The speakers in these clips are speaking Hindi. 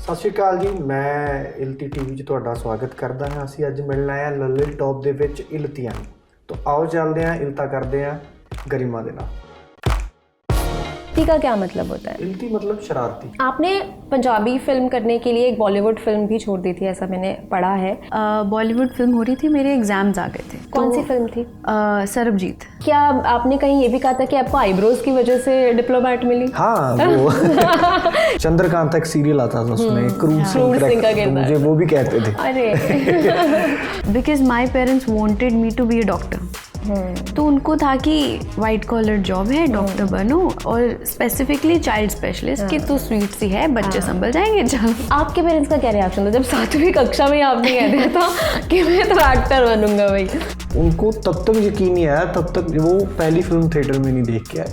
ਸਤਿ ਸ਼੍ਰੀ ਅਕਾਲ ਜੀ, ਮੈਂ ਇਲਤੀ ਟੀਵੀ 'ਚ ਤੁਹਾਡਾ ਸਵਾਗਤ ਕਰਦਾ ਹਾਂ। ਅਸੀਂ ਅੱਜ ਮਿਲਣ ਆਏ ਹਾਂ ਲਲਿਤ ਟੌਪ ਦੇ ਵਿੱਚ ਇਲਤੀਆਂ ਨੂੰ। ਤਾਂ ਆਓ ਚੱਲਦੇ ਹਾਂ, ਇਲਤਾ ਕਰਦੇ ਹਾਂ गरिमा ਦੇ ਨਾਲ। इल्ती का क्या मतलब होता है? इल्ती मतलब शरारती। आपने पंजाबी फिल्म करने के लिए एक बॉलीवुड फिल्म भी छोड़ दी थी, ऐसा मैंने पढ़ा है। बॉलीवुड फिल्म हो रही थी, मेरे एग्जाम्स आ गए थे। कौन सी फिल्म थी? सरबजीत। क्या आपने कहीं ये भी कहा था कि आपको आईब्रोज की वजह से डिप्लोमेट मिली? हाँ, वो चंद्रकांत एक सीरियल आता था, उसमें क्रूर सिंह का किरदार, मुझे वो भी कहते थे। अरे because my parents wanted me to be a doctor. तो उनको था कि वाइट कॉलर जॉब है, डॉक्टर बनो, और स्पेसिफिकली चाइल्ड स्पेशलिस्ट कि तू स्वीट सी है, बच्चे संभल जाएंगे। चलो। आपके पेरेंट्स का क्या रिएक्शन था जब 7वीं कक्षा में आपने कह दिया था कि मैं तो एक्टर बनूंगा भाई? उनको तब तक यकीन नहीं आया, तब तक वो पहली फिल्म थिएटर में नहीं देख के आए,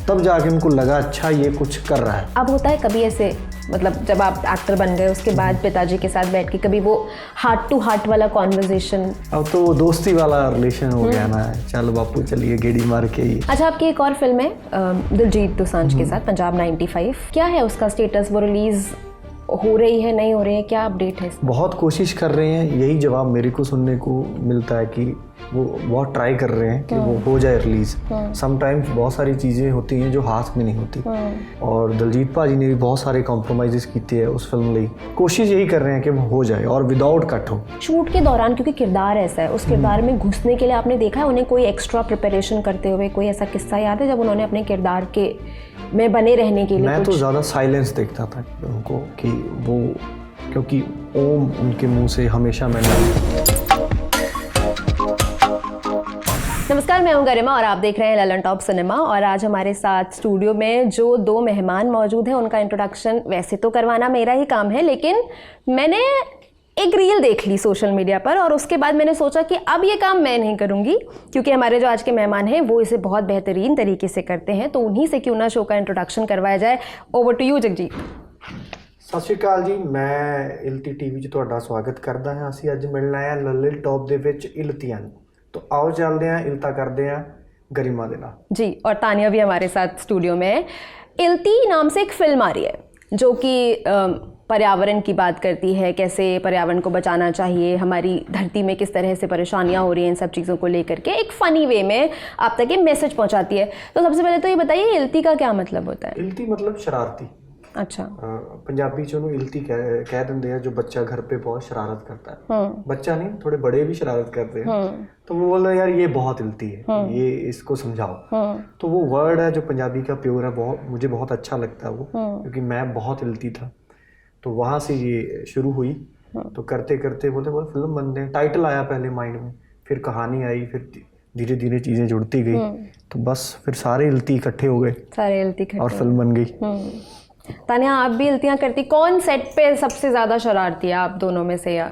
तब जाके उनको लगा अच्छा ये कुछ कर रहा है। अब होता है कभी ऐसे, मतलब जब आप एक्टर बन गए उसके बाद पिताजी के साथ बैठ के कभी वो हार्ट टू हार्ट वाला कॉन्वर्जेशन? अब तो वो दोस्ती वाला रिलेशन हो गया ना, चल बापू चलिए गेड़ी मार के ही। अच्छा, आपकी एक और फिल्म है दिलजीत दोसांझ के साथ, पंजाब 95। क्या है उसका स्टेटस? वो रिलीज हो रही है, नहीं हो रही है, क्या अपडेट है? बहुत कोशिश कर रहे हैं, यही जवाब मेरे को सुनने को मिलता है कि वो बहुत ट्राई कर रहे हैं कि वो हो जाए रिलीज। समटाइम्स बहुत सारी चीज़ें होती हैं जो हाथ में नहीं होती, और दलजीत भाजी ने भी बहुत सारे कॉम्प्रोमाइज़ किए हैं उस फिल्म ਲਈ। कोशिश यही कर रहे हैं कि वो हो जाए और विदाउट कट हो। शूट के दौरान, क्योंकि किरदार ऐसा है, उस किरदार में घुसने के लिए आपने देखा है उन्हें कोई एक्स्ट्रा प्रिपरेशन करते हुए? कोई ऐसा किस्सा याद है जब उन्होंने अपने किरदार के में बने रहने के लिए? मैं तो ज़्यादा साइलेंस देखता था उनको कि वो, क्योंकि ओम उनके मुंह से हमेशा मैंने। नमस्कार, मैं हूं गरिमा और आप देख रहे हैं ललन टॉप सिनेमा। और आज हमारे साथ स्टूडियो में जो दो मेहमान मौजूद हैं उनका इंट्रोडक्शन वैसे तो करवाना मेरा ही काम है, लेकिन मैंने एक रील देख ली सोशल मीडिया पर और उसके बाद मैंने सोचा कि अब ये काम मैं नहीं करूँगी, क्योंकि हमारे जो आज के मेहमान हैं वो इसे बहुत बेहतरीन तरीके से करते हैं, तो उन्हीं से क्यों ना शो का इंट्रोडक्शन करवाया जाए। Over to you Jagjit. ਸਤਿ ਸ਼੍ਰੀ ਅਕਾਲ ਜੀ, ਮੈਂ ਇਲਤੀ ਟੀਵੀ 'ਚ ਤੁਹਾਡਾ ਸਵਾਗਤ ਕਰਦਾ ਹਾਂ। ਅਸੀਂ ਅੱਜ ਮਿਲਣ ਆਏ ਹਾਂ ਲਲਿਤ ਟੌਪ ਦੇ ਵਿੱਚ ਇਲਤੀਆਂ ਨੂੰ। तो आओ चलते हैं, इल्ता करते हैं गरिमा ਦੇ ਨਾਲ जी। और तानिया भी हमारे साथ स्टूडियो में है। इल्ती नाम से एक फिल्म आ रही है जो कि पर्यावरण की बात करती है, कैसे पर्यावरण को बचाना चाहिए, हमारी धरती में किस तरह से परेशानियां हो रही हैं, इन सब चीज़ों को लेकर के एक फ़नी वे में आप तक ये मैसेज पहुंचाती है। तो सबसे पहले तो ये बताइए, इल्ती का क्या मतलब होता है? इल्ती मतलब शरारती। अच्छा। पंजाबी च उन्होंने इल्ती कह देंगे हैं जो बच्चा घर पे बहुत शरारत करता है। बच्चा नहीं, थोड़े बड़े भी शरारत करते हैं, तो वो बोल रहे यार ये बहुत इल्ती है, ये इसको समझाओ। तो वो वर्ड है जो पंजाबी का प्योर है, बहुत मुझे बहुत अच्छा लगता है वो, क्योंकि मैं बहुत इल्ती था। तो वहाँ से ये शुरू हुई, तो करते करते बोले फिल्म बन रहे, टाइटल आया पहले माइंड में, फिर कहानी आई, फिर धीरे धीरे चीज़ें जुड़ती गई, तो बस फिर सारे इल्ती इकट्ठे हो गए, सारे इल्ती इकट्ठे और फिल्म बन गई। तानिया, आप भी इल्तियाँ करती? कौन सेट पे सबसे ज़्यादा शरारती है आप दोनों में से? या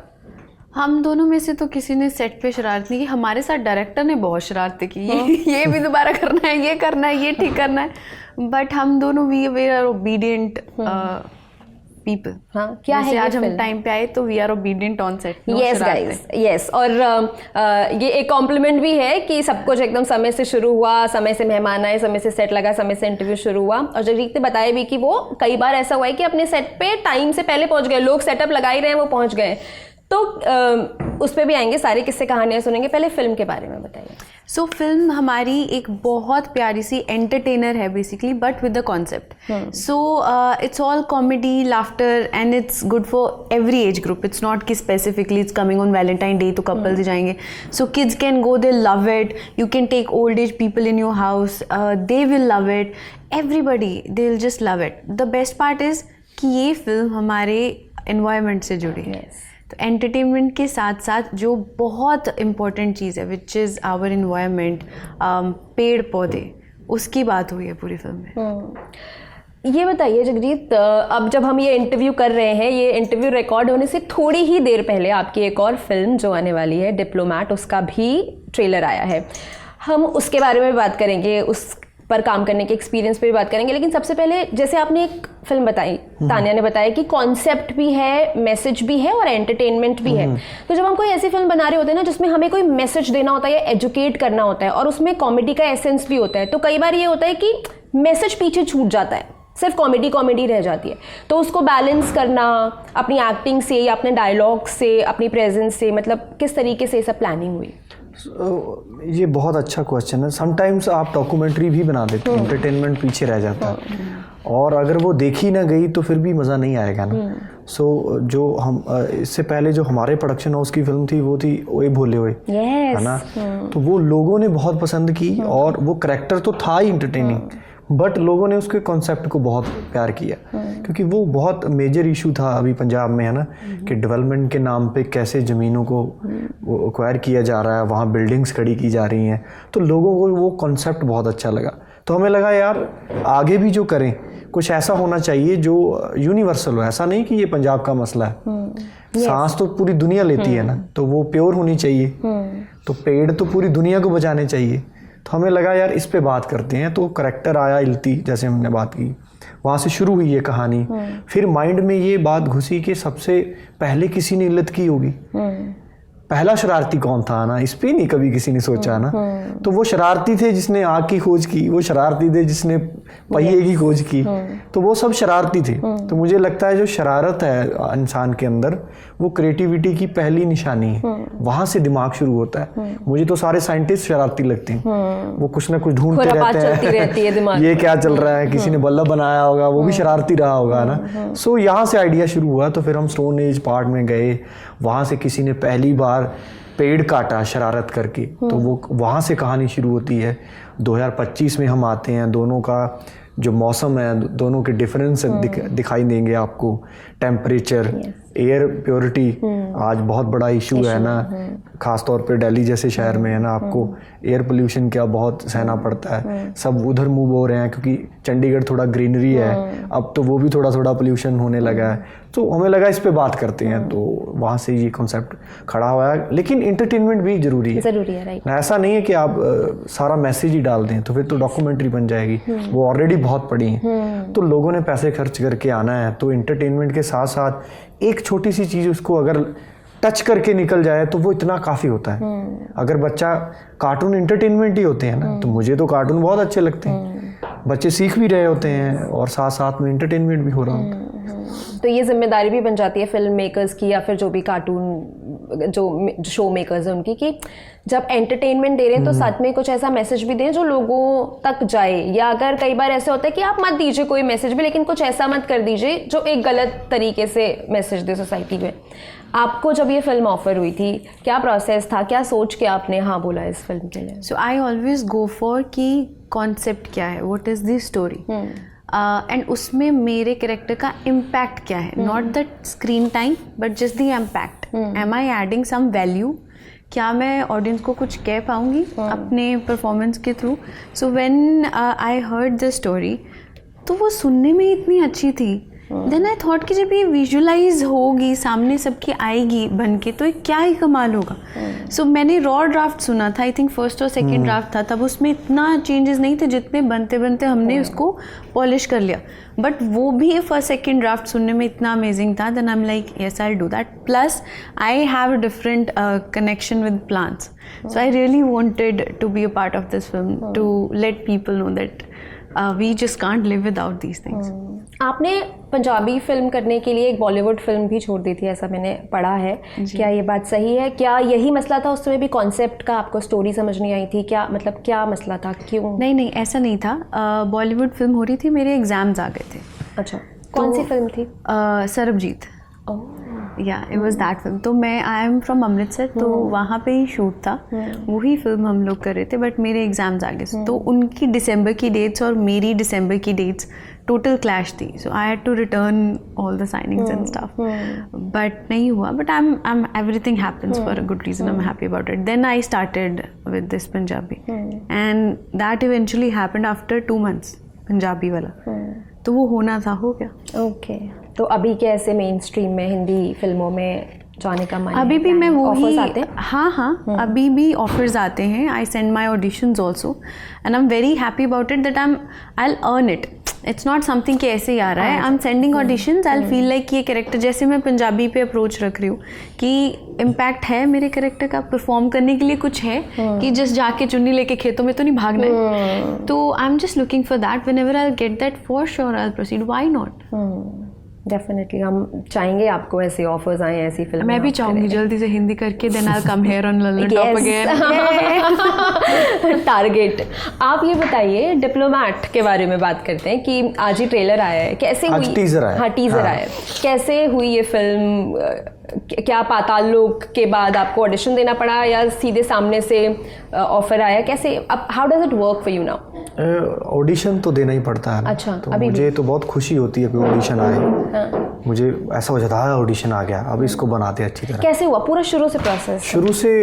हम दोनों में से तो किसी ने सेट पे शरारत नहीं की, हमारे साथ डायरेक्टर ने बहुत शरारतें की। ये भी दोबारा करना है, ये करना है, ये ठीक करना है, बट हम दोनों वी आर ओबीडियंट पीपल। हाँ, क्या है आज हम टाइम पे आए तो we are obedient on set. Yes guys, yes. और ये एक कॉम्प्लीमेंट भी है कि सब कुछ एकदम समय से शुरू हुआ, समय से मेहमान आए, समय से सेट लगा, समय से इंटरव्यू शुरू हुआ। और जगजीत ने बताया भी कि वो कई बार ऐसा हुआ है कि अपने सेट पे टाइम से पहले पहुंच गए, लोग सेटअप लगा ही रहे हैं वो पहुंच गए। तो उस पर भी आएंगे, सारे किस्से कहानियाँ सुनेंगे। पहले फिल्म के बारे में बताइए। सो फिल्म हमारी एक बहुत प्यारी सी एंटरटेनर है basically, but with the concept. So it's all comedy, laughter, and it's good for every age group. It's not कि specifically it's coming on Valentine day तो कपल्स ही जाएंगे। So kids can go, they love it. You can take old age people in your house, they will love it. Everybody, they will just love it. The best part is कि ये फिल्म हमारे एनवायरनमेंट से जुड़ी है। तो एंटरटेनमेंट के साथ साथ जो बहुत इम्पॉर्टेंट चीज़ है, विच इज़ आवर इन्वायरमेंट, पेड़ पौधे, उसकी बात हुई है पूरी फिल्म में। ये बताइए जगजीत, अब जब हम ये इंटरव्यू कर रहे हैं, ये इंटरव्यू रिकॉर्ड होने से थोड़ी ही देर पहले आपकी एक और फिल्म जो आने वाली है डिप्लोमेट, उसका भी ट्रेलर आया है। हम उसके बारे में बात करेंगे, उस पर काम करने के एक्सपीरियंस पे भी बात करेंगे, लेकिन सबसे पहले जैसे आपने एक फिल्म बताई, तानिया ने बताया कि कॉन्सेप्ट भी है, मैसेज भी है और एंटरटेनमेंट भी है। तो जब हम कोई ऐसी फिल्म बना रहे होते हैं ना जिसमें हमें कोई मैसेज देना होता है या एजुकेट करना होता है और उसमें कॉमेडी का एसेंस भी होता है, तो कई बार ये होता है कि मैसेज पीछे छूट जाता है सिर्फ कॉमेडी रह जाती है। तो उसको बैलेंस करना अपनी एक्टिंग से या अपने डायलॉग से, अपनी प्रेजेंस से, मतलब किस तरीके से सब प्लानिंग हुई? ये बहुत अच्छा क्वेश्चन है। समटाइम्स आप डॉक्यूमेंट्री भी बना देते हैं, एंटरटेनमेंट पीछे रह जाता है, और अगर वो देखी ना गई तो फिर भी मज़ा नहीं आएगा ना। सो जो हम इससे पहले जो हमारे प्रोडक्शन हाउस की फिल्म थी वो थी ओए भोले ओए, है ना। तो वो लोगों ने बहुत पसंद की, और वो करैक्टर तो था ही इंटरटेनिंग, बट लोगों ने उसके कॉन्सेप्ट को बहुत प्यार किया, क्योंकि वो बहुत मेजर इशू था अभी पंजाब में, है ना, कि डेवलपमेंट के नाम पे कैसे ज़मीनों को एक्वायर किया जा रहा है, वहाँ बिल्डिंग्स खड़ी की जा रही हैं। तो लोगों को वो कॉन्सेप्ट बहुत अच्छा लगा। तो हमें लगा यार आगे भी जो करें कुछ ऐसा होना चाहिए जो यूनिवर्सल हो। ऐसा नहीं कि ये पंजाब का मसला है, सांस तो पूरी दुनिया लेती है ना, तो वो प्योर होनी चाहिए। तो पेड़ तो पूरी दुनिया को बचाने चाहिए। तो हमें लगा यार इस पे बात करते हैं। तो करैक्टर आया इल्ती, जैसे हमने बात की, वहाँ से शुरू हुई ये कहानी। फिर माइंड में ये बात घुसी कि सबसे पहले किसी ने इल्लत की होगी, पहला शरारती कौन था ना, इस पे नहीं कभी किसी ने सोचा ना। तो वो शरारती थे जिसने आग की खोज की, वो शरारती थे जिसने पहिए की खोज की, तो वो सब शरारती थे। तो मुझे लगता है जो शरारत है इंसान के अंदर, वो क्रिएटिविटी की पहली निशानी है, वहां से दिमाग शुरू होता है। मुझे तो सारे साइंटिस्ट शरारती लगते हैं, वो कुछ ना कुछ ढूंढते रहते हैं, ये क्या चल रहा है, किसी ने बल्लभ बनाया होगा, वो भी शरारती रहा होगा ना। सो यहाँ से आइडिया शुरू हुआ। तो फिर हम स्टोन एज पार्ट में गए, वहाँ से किसी ने पहली बार पेड़ काटा शरारत करके, तो वो वहाँ से कहानी शुरू होती है। 2025 में हम आते हैं, दोनों का जो मौसम है, दोनों के डिफरेंस दिखाई देंगे आपको। टेम्परेचर, एयर प्योरिटी आज बहुत बड़ा इशू है ना, खास तौर पे दिल्ली जैसे शहर में, है ना। आपको एयर पोल्यूशन क्या बहुत सहना पड़ता है। सब उधर मूव हो रहे हैं क्योंकि चंडीगढ़ थोड़ा ग्रीनरी है, अब तो वो भी थोड़ा थोड़ा पोल्यूशन होने लगा है। तो हमें लगा इस पे बात करते हैं, तो वहाँ से ये कॉन्सेप्ट खड़ा हुआ है। लेकिन एंटरटेनमेंट भी जरूरी है, राइट। ऐसा नहीं है कि आप सारा मैसेज ही डाल दें, तो फिर तो डॉक्यूमेंट्री बन जाएगी, वो ऑलरेडी बहुत पड़ी है। तो लोगों ने पैसे खर्च करके आना है, तो एंटरटेनमेंट के साथ साथ एक छोटी सी चीज़ उसको अगर टच करके निकल जाए तो वो इतना काफ़ी होता है। अगर बच्चा, कार्टून एंटरटेनमेंट ही होते हैं ना, तो मुझे तो कार्टून बहुत अच्छे लगते हैं, बच्चे सीख भी रहे होते हैं और साथ साथ में एंटरटेनमेंट भी हो रहा होता है। तो ये जिम्मेदारी भी बन जाती है फिल्म मेकर्स की, या फिर जो भी कार्टून जो शो मेकर्स हैं उनकी, कि जब एंटरटेनमेंट दे रहे हैं तो सच में कुछ ऐसा मैसेज भी दें जो लोगों तक जाए। या अगर कई बार ऐसे होता है कि आप मत दीजिए कोई मैसेज भी, लेकिन कुछ ऐसा मत कर दीजिए जो एक गलत तरीके से मैसेज दे सोसाइटी में। आपको जब ये फिल्म ऑफर हुई थी, क्या प्रोसेस था, क्या सोच के आपने हाँ बोला इस फिल्म के लिए? So I always go for कि कॉन्सेप्ट क्या है, what is the story, and उसमें मेरे कैरेक्टर का इम्पैक्ट क्या है, not the screen time but just the impact. Am I adding some value, क्या मैं ऑडियंस को कुछ कह पाऊँगी अपने परफॉर्मेंस के through. So when I heard the story, तो वो सुनने में इतनी अच्छी थी। देन आई थॉट कि जब ये विजुअलाइज होगी, सामने सबकी आएगी बन के, तो क्या ही कमाल होगा। सो मैंने रॉ ड्राफ्ट सुना था, आई थिंक फर्स्ट और सेकंड ड्राफ्ट था, तब उसमें इतना चेंजेस नहीं थे जितने बनते बनते हमने उसको पॉलिश कर लिया। बट वो भी फर्स्ट सेकंड ड्राफ्ट सुनने में इतना अमेजिंग था। Then I am like yes I do that. Plus I have a different connection with plants, so I really wanted to be a part of this film, to let people know that we just can't live without these things. आपने पंजाबी फिल्म करने के लिए एक बॉलीवुड फिल्म भी छोड़ दी थी, ऐसा मैंने पढ़ा है। क्या ये बात सही है? क्या यही मसला था उस समय भी, कॉन्सेप्ट का आपको स्टोरी समझ नहीं आई थी क्या? मतलब क्या मसला था, क्यों? नहीं ऐसा नहीं था। बॉलीवुड फिल्म हो रही थी, मेरे एग्जाम्स आ गए थे। अच्छा, कौन सी फिल्म थी? सरबजीत। या इट वाज दैट फिल्म। तो मैं आई एम फ्रॉम अमृतसर, तो वहाँ पे ही शूट था, वही फिल्म हम लोग कर रहे थे, बट मेरे एग्जाम्स आ गए। तो उनकी दिसंबर की डेट्स और मेरी दिसंबर की डेट्स टोटल क्लैश थी। So I had to return all the signings and stuff, but नहीं हुआ। But I am everything happens for a good reason, I am happy about it. Then I started with this Punjabi and that eventually happened after 2 months, Punjabi वाला। तो वो होना था, हो गया। ओके। तो अभी कैसे मेन स्ट्रीम में हिंदी फिल्मों में जाने का मन? अभी भी मैं वो ऑफर्स आते हैं? हाँ, अभी भी ऑफर्स आते हैं। I send my auditions also and I am very happy about it that I will earn it. It's not something कि ऐसे ही आ रहा है. I am sending auditions. I feel like ये कैरेक्टर, जैसे मैं पंजाबी पे अप्रोच रख रही हूँ कि इम्पैक्ट है मेरे कैरेक्टर का, परफॉर्म करने के लिए कुछ है कि जस्ट जाके चुन्नी लेके खेतों में तो नहीं भागना है. तो I am just looking for that. Whenever I get that, for sure I will proceed. Why not? Definitely हम चाहेंगे आपको ऐसे ऑफर्स आए, ऐसी फिल्म. मैं भी चाहूंगी जल्दी से हिंदी करके, then I will come here on Lallantop again. Target. आप ये बताइए, डिप्लोमैट के बारे में बात करते हैं कि आज ही ट्रेलर आया है, कैसे हुई? टीजर आया. हाँ, टीजर आया है. कैसे हुई ये फिल्म? क्या पाताल लोक के बाद आपको ऑडिशन देना पड़ा या सीधे सामने से ऑफर आया? कैसे, अब how does it work for you now? Audition तो देना ही पड़ता है. अच्छा, तो मुझे तो बहुत खुशी होती है कि ऑडिशन आए. हाँ. मुझे ऐसा हो जाता है ऑडिशन आ गया, अब इसको बनाते हैं अच्छी तरह. कैसे हुआ पूरा शुरू से प्रोसेस? शुरू से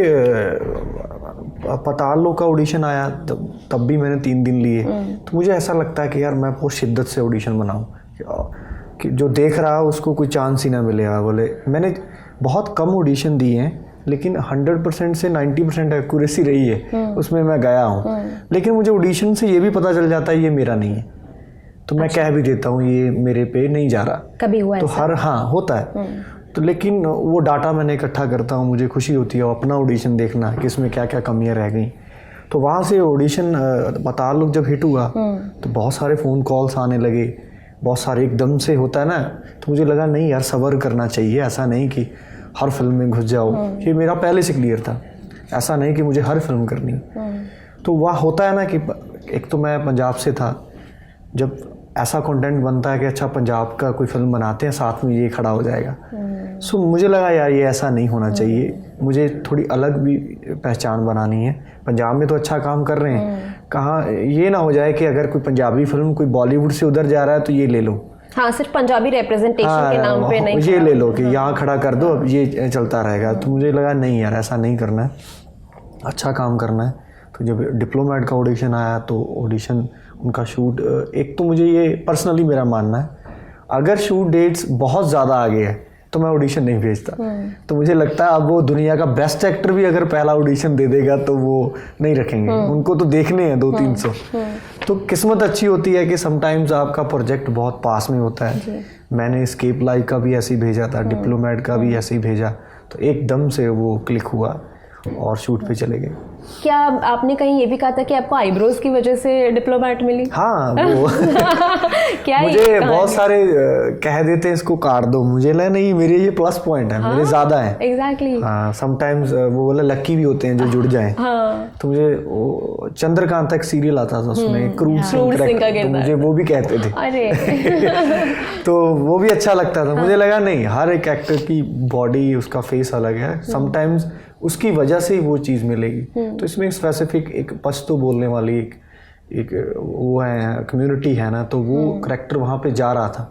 पाताल लोक का ऑडिशन आया, तब भी मैंने 3 दिन लिए. तो मुझे ऐसा लगता है कि यार मैं बहुत शिद्दत से ऑडिशन बनाऊं कि जो देख रहा है उसको कोई चांस ही ना मिलेगा. बोले मैंने बहुत कम ऑडिशन दिए हैं, लेकिन 100% से 90% एक्यूरेसी रही है, उसमें मैं गया हूँ. लेकिन मुझे ऑडिशन से ये भी पता चल जाता है ये मेरा नहीं है, तो मैं कह भी देता हूँ ये मेरे पे नहीं जा रहा. कभी हुआ तो हाँ होता है. तो लेकिन वो डाटा मैंने इकट्ठा करता हूँ, मुझे खुशी होती है अपना ऑडिशन देखना कि इसमें क्या क्या कमियाँ रह गई. तो वहाँ से ऑडिशन पाताल लोक जब हिट हुआ तो बहुत सारे फ़ोन कॉल्स आने लगे, बहुत सारे एकदम से होता है ना. तो मुझे लगा नहीं यार, सब्र करना चाहिए. ऐसा नहीं कि हर फिल्म में घुस जाओ. ये मेरा पहले से क्लियर था, ऐसा नहीं कि मुझे हर फिल्म करनी. तो वह होता है ना कि एक तो मैं पंजाब से था, जब ऐसा कंटेंट बनता है कि अच्छा पंजाब का कोई फिल्म बनाते हैं, साथ में ये खड़ा हो जाएगा. सो मुझे लगा यार ये ऐसा नहीं होना चाहिए, मुझे थोड़ी अलग भी पहचान बनानी है. पंजाब में तो अच्छा काम कर रहे हैं, कहाँ ये ना हो जाए कि अगर कोई पंजाबी फिल्म कोई बॉलीवुड से उधर जा रहा है तो ये ले लो. हाँ, सिर्फ पंजाबी रिप्रेजेंटेशन के नाम पे नहीं, ये ले लो कि यहाँ खड़ा कर दो, अब ये चलता रहेगा. तो मुझे लगा नहीं यार, ऐसा नहीं करना है, अच्छा काम करना है. तो जब डिप्लोमैट का ऑडिशन आया तो ऑडिशन उनका शूट, एक तो मुझे ये पर्सनली मेरा मानना है, अगर शूट डेट्स बहुत ज़्यादा आगे है तो मैं ऑडिशन नहीं भेजता. तो मुझे लगता है अब वो दुनिया का बेस्ट एक्टर भी अगर पहला ऑडिशन दे देगा तो वो नहीं रखेंगे, उनको तो देखने हैं 200-300. तो किस्मत अच्छी होती है कि समटाइम्स आपका प्रोजेक्ट बहुत पास में होता है. मैंने एस्केप लाइफ का भी ऐसे ही भेजा था, डिप्लोमैट का भी ऐसे ही भेजा, तो एकदम से वो क्लिक हुआ और शूट पे चले गए. क्या आपने कहीं ये भी कहा था कि आपको आईब्रोज की वजह से डिप्लोमैट मिली? हाँ, वो क्या मुझे बहुत सारे कह देते हैं इसको काट दो, मुझे लगा नहीं मेरे ये प्लस पॉइंट है. हाँ, मेरे ज्यादा है. एग्जैक्टली. हाँ, समटाइम्स वो बोला लक्की भी होते हैं जो जुड़ जाएं. हाँ. तो मुझे वो चंद्रकांत एक सीरियल आता था, उसमें क्रूर सिंह तो मुझे वो भी कहते थे. अरे तो वो भी अच्छा लगता था. मुझे लगा नहीं, हर एक एक्टर की बॉडी, उसका फेस अलग है, समटाइम्स उसकी वजह से ही वो चीज़ मिलेगी. तो इसमें स्पेसिफिक एक पश्तो बोलने वाली एक वो है, कम्युनिटी है ना, तो वो करैक्टर वहाँ पे जा रहा था.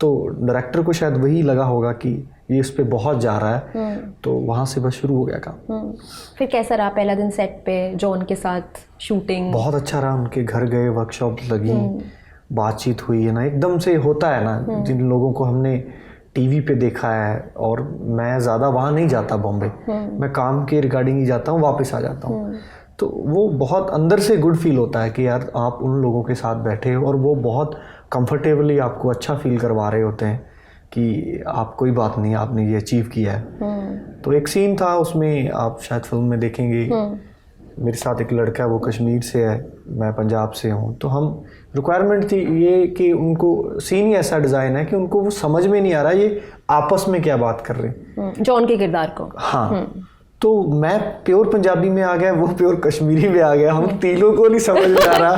तो डायरेक्टर को शायद वही लगा होगा कि ये इस पे बहुत जा रहा है, तो वहाँ से बस शुरू हो गया काम. फिर कैसा रहा पहला दिन सेट पे जॉन के साथ शूटिंग? बहुत अच्छा रहा. उनके घर गए, वर्कशॉप लगी, बातचीत हुई है ना. एकदम से होता है ना, जिन लोगों को हमने टीवी पे देखा है, और मैं ज़्यादा वहाँ नहीं जाता बॉम्बे, मैं काम के रिगार्डिंग ही जाता हूँ, वापस आ जाता हूँ. तो वो बहुत अंदर से गुड फील होता है कि यार आप उन लोगों के साथ बैठे हो और वो बहुत कंफर्टेबली आपको अच्छा फील करवा रहे होते हैं कि आप कोई बात नहीं, आपने ये अचीव किया है. तो एक सीन था उसमें, आप शायद फिल्म में देखेंगे, मेरे साथ एक लड़का है, वो कश्मीर से है, मैं पंजाब से हूँ. तो हम रिक्वायरमेंट थी ये कि उनको सीन ही ऐसा डिज़ाइन है कि उनको वो समझ में नहीं आ रहा ये आपस में क्या बात कर रहे हैं, जॉन के किरदार को. हाँ. तो मैं प्योर पंजाबी में आ गया, वो प्योर कश्मीरी में आ गया, हम तीनों को नहीं समझ में आ रहा.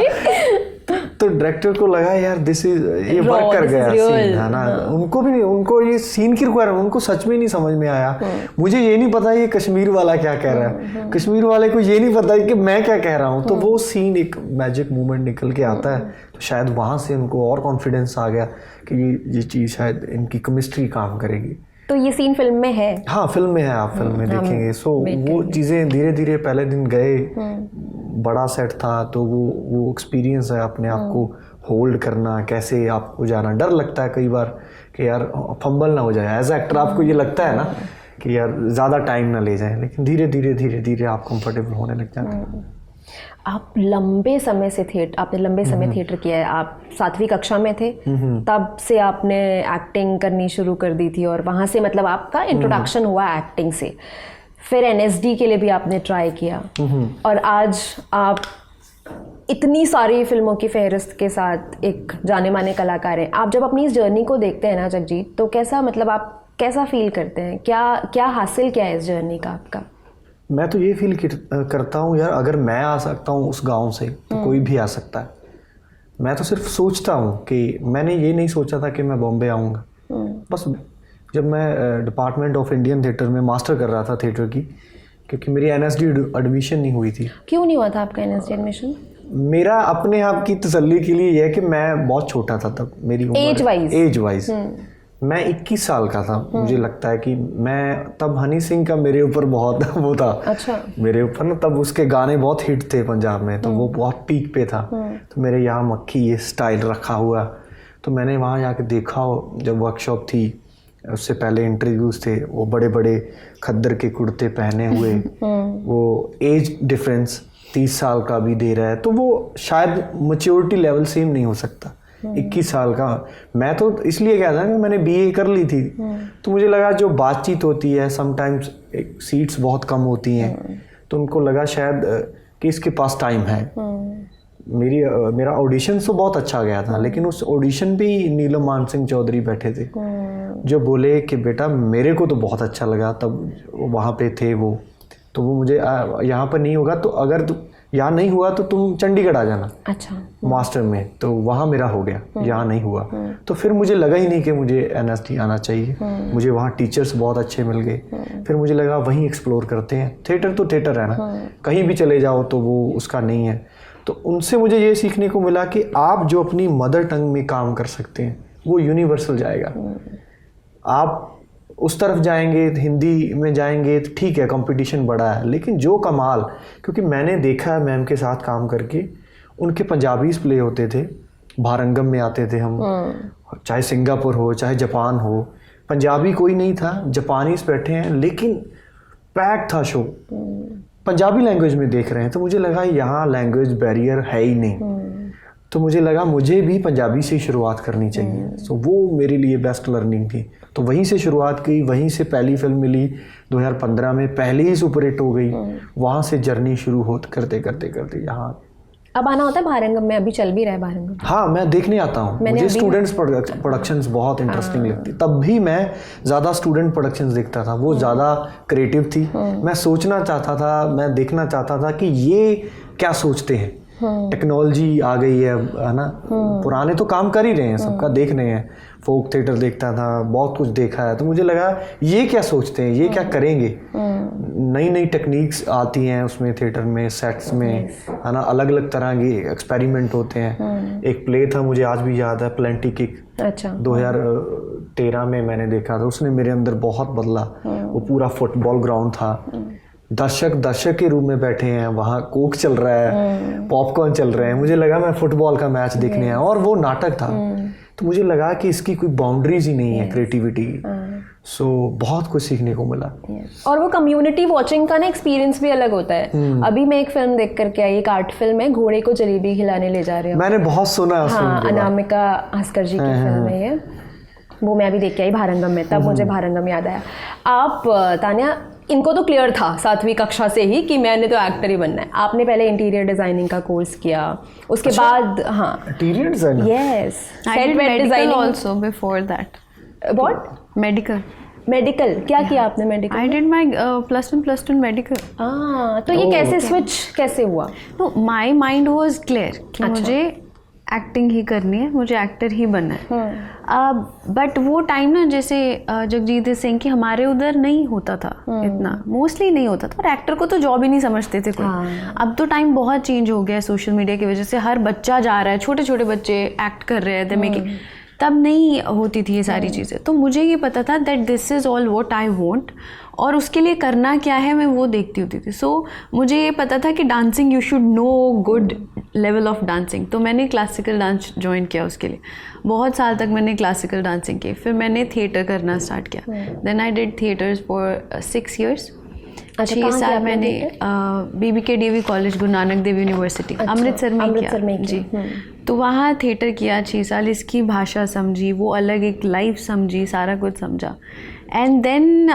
तो डायरेक्टर को लगा यार दिस इज, ये वर्क कर गया सीन, है ना. उनको भी नहीं, उनको ये सीन की रिक्वायरमेंट उनको सच में नहीं समझ में आया. मुझे ये नहीं पता ये कश्मीर वाला क्या कह रहा है, कश्मीर वाले को ये नहीं पता कि मैं क्या कह रहा हूँ. तो वो सीन एक मैजिक मूवमेंट निकल के आता है. तो शायद वहाँ से उनको और कॉन्फिडेंस आ गया कि ये चीज़ शायद इनकी केमिस्ट्री काम करेगी. तो ये सीन फिल्म में है? हाँ, फिल्म में है, आप फिल्म में देखेंगे. सो वो चीज़ें धीरे धीरे, पहले दिन गए, बड़ा सेट था, तो वो एक्सपीरियंस है अपने आप को होल्ड करना, कैसे आपको जाना. डर लगता है कई बार कि यार फंबल ना हो जाए, एज एक्टर आपको ये लगता है ना कि यार ज़्यादा टाइम ना ले जाए, लेकिन धीरे धीरे आप कंफर्टेबल होने लग जाते हैं. आप लंबे समय से आपने लंबे समय थिएटर किया है। आप 7वीं कक्षा में थे तब से आपने एक्टिंग करनी शुरू कर दी थी और वहाँ से मतलब आपका इंट्रोडक्शन हुआ एक्टिंग से। फिर NSD के लिए भी आपने ट्राई किया और आज आप इतनी सारी फिल्मों की फहरिस्त के साथ एक जाने माने कलाकार हैं। आप जब अपनी इस जर्नी को देखते हैं ना जगजीत, तो कैसा मतलब आप कैसा फील करते हैं? क्या हासिल क्या है इस जर्नी का आपका? मैं तो ये फील करता हूँ यार, अगर मैं आ सकता हूँ उस गांव से तो कोई भी आ सकता है। मैं तो सिर्फ सोचता हूँ कि मैंने ये नहीं सोचा था कि मैं बॉम्बे आऊँगा। बस जब मैं डिपार्टमेंट ऑफ इंडियन थिएटर में मास्टर कर रहा था थिएटर की, क्योंकि मेरी NSD एडमिशन नहीं हुई थी। क्यों नहीं हुआ था आपका NSD एडमिशन? मेरा अपने आप की तसल्ली के लिए यह है कि मैं बहुत छोटा था तब, मेरी उम्र एज वाइज मैं 21 साल का था। मुझे लगता है कि मैं तब हनी सिंह का मेरे ऊपर बहुत वो था। अच्छा। मेरे ऊपर ना तब उसके गाने बहुत हिट थे पंजाब में, तो वो बहुत पीक पे था। तो मेरे यहाँ मक्खी ये स्टाइल रखा हुआ, तो मैंने वहाँ जाके देखा। जब वर्कशॉप थी उससे पहले इंटरव्यूज थे, वो बड़े बड़े खद्दर के कुर्ते पहने हुए, वो एज डिफरेंस 30 साल का भी दे रहा है, तो वो शायद मैच्योरिटी लेवल सेम नहीं हो सकता। 21 साल का मैं तो इसलिए कह रहा था कि मैंने BA कर ली थी, तो मुझे लगा जो बातचीत होती है समटाइम्स सीट्स बहुत कम होती हैं, तो उनको लगा शायद कि इसके पास टाइम है। मेरा ऑडिशन तो बहुत अच्छा गया था, लेकिन उस ऑडिशन पे ही नीलम मान सिंह चौधरी बैठे थे जो बोले कि बेटा मेरे को तो बहुत अच्छा लगा, तब वहाँ पे थे वो, तो वो मुझे यहाँ पर नहीं होगा, तो अगर यहाँ नहीं हुआ तो तुम चंडीगढ़ आ जाना। अच्छा। मास्टर में, तो वहाँ मेरा हो गया, यहाँ नहीं हुआ। तो फिर मुझे लगा ही नहीं कि मुझे NSD आना चाहिए। मुझे वहाँ टीचर्स बहुत अच्छे मिल गए। फिर मुझे लगा वहीं एक्सप्लोर करते हैं। थिएटर तो थिएटर है ना, कहीं भी चले जाओ तो वो उसका नहीं है। तो उनसे मुझे ये सीखने को मिला कि आप जो अपनी मदर टंग में काम कर सकते हैं वो यूनिवर्सल जाएगा। आप उस तरफ जाएंगे, हिंदी में जाएंगे तो ठीक है, कंपटीशन बड़ा है, लेकिन जो कमाल, क्योंकि मैंने देखा है मैम के साथ काम करके, उनके पंजाबीज प्ले होते थे, भारंगम में आते थे हम, चाहे सिंगापुर हो चाहे जापान हो, पंजाबी कोई नहीं था, जापानीज बैठे हैं, लेकिन पैक था शो, पंजाबी लैंग्वेज में देख रहे हैं। तो मुझे लगा यहाँ लैंग्वेज बैरियर है ही नहीं, तो मुझे लगा मुझे भी पंजाबी से शुरुआत करनी चाहिए। तो वो मेरे लिए बेस्ट लर्निंग थी, तो वहीं से शुरुआत की। वहीं से पहली फिल्म मिली 2015 में, पहले ही सुपर हिट हो गई। वहाँ से जर्नी शुरू हो करते करते करते यहाँ अब आना होता है भारंगम में, अभी चल भी रहा है भारंगम? हाँ, मैं देखने आता हूँ। मुझे स्टूडेंट्स प्रोडक्शंस बहुत इंटरेस्टिंग लगती, तब भी मैं ज़्यादा स्टूडेंट प्रोडक्शंस देखता था, वो ज़्यादा क्रिएटिव थी। मैं सोचना चाहता था, मैं देखना चाहता था कि ये क्या सोचते हैं। टेक्नोलॉजी आ गई है ना, पुराने तो काम कर ही रहे हैं, सबका देख रहे हैं। फोक थिएटर देखता था, बहुत कुछ देखा है, तो मुझे लगा ये क्या सोचते हैं, ये क्या करेंगे। नई नई टेक्निक्स आती हैं उसमें, थिएटर में, सेट्स में, है ना, अलग अलग तरह के एक्सपेरिमेंट होते हैं। एक प्ले था, मुझे आज भी याद है, प्लेंटी किक। अच्छा। 2013 में मैंने देखा था, उसने मेरे अंदर बहुत बदला। वो पूरा फुटबॉल ग्राउंड था, दर्शक के रूम में बैठे हैं, वहाँ कोक चल रहा है, पॉपकॉर्न चल रहे हैं, मुझे लगा मैं फुटबॉल का मैच देखने आया, और वो नाटक था। तो मुझे लगा कि इसकी कोई बाउंड्रीज ही नहीं है क्रिएटिविटी की। सो बहुत कुछ सीखने को मिला। और वो कम्युनिटी वॉचिंग का ना एक्सपीरियंस भी अलग होता है। अभी मैं एक फिल्म देख करके आई, एक आर्ट फिल्म है, घोड़े को जलेबी खिलाने ले जा रहे हो। मैंने बहुत सुना है। हाँ, अनामिका हस्कर जी की फिल्म है ये, वो मैं अभी देख के आई भारंगम में, तब मुझे भारंगम याद आया। आप तान्या, इनको तो क्लियर था 7वीं कक्षा से ही कि मैंने तो एक्टर ही बनना है। आपने पहले इंटीरियर डिजाइनिंग का कोर्स किया, उसके बाद हाँ interior designer, yes, set wet designing also before that. What? Medical क्या किया आपने? Medical I did my +1 medical. तो ये कैसे स्विच कैसे हुआ? No, my mind was clear कि मुझे एक्टिंग ही करनी है, मुझे एक्टर ही बनना है। बट वो टाइम ना, जैसे जगजीत सिंह की हमारे उधर नहीं होता था इतना, मोस्टली नहीं होता था, और एक्टर को तो जॉब ही नहीं समझते थे कोई। अब तो टाइम बहुत चेंज हो गया है, सोशल मीडिया की वजह से हर बच्चा जा रहा है, छोटे छोटे बच्चे एक्ट कर रहे हैं, मेकिंग। तब नहीं होती थी ये सारी चीज़ें, तो मुझे ये पता था that this is all what I want, और उसके लिए करना क्या है मैं वो देखती होती थी। सो मुझे ये पता था कि dancing, you should know good level of dancing, तो मैंने क्लासिकल डांस ज्वाइन किया उसके लिए। बहुत साल तक मैंने क्लासिकल डांसिंग की, फिर मैंने थिएटर करना स्टार्ट किया। Then I did theatres for 6 years अच्छा, 6 कहाँ साल किया आपने मैंने theatre? BBKDV college, Guru Nanak Dev university, अच्छा, अमृतसर में अमृतसर में किया किया। जी। तो वहाँ थिएटर किया 6 साल, इसकी भाषा समझी, वो अलग एक लाइफ समझी, सारा कुछ समझा। And then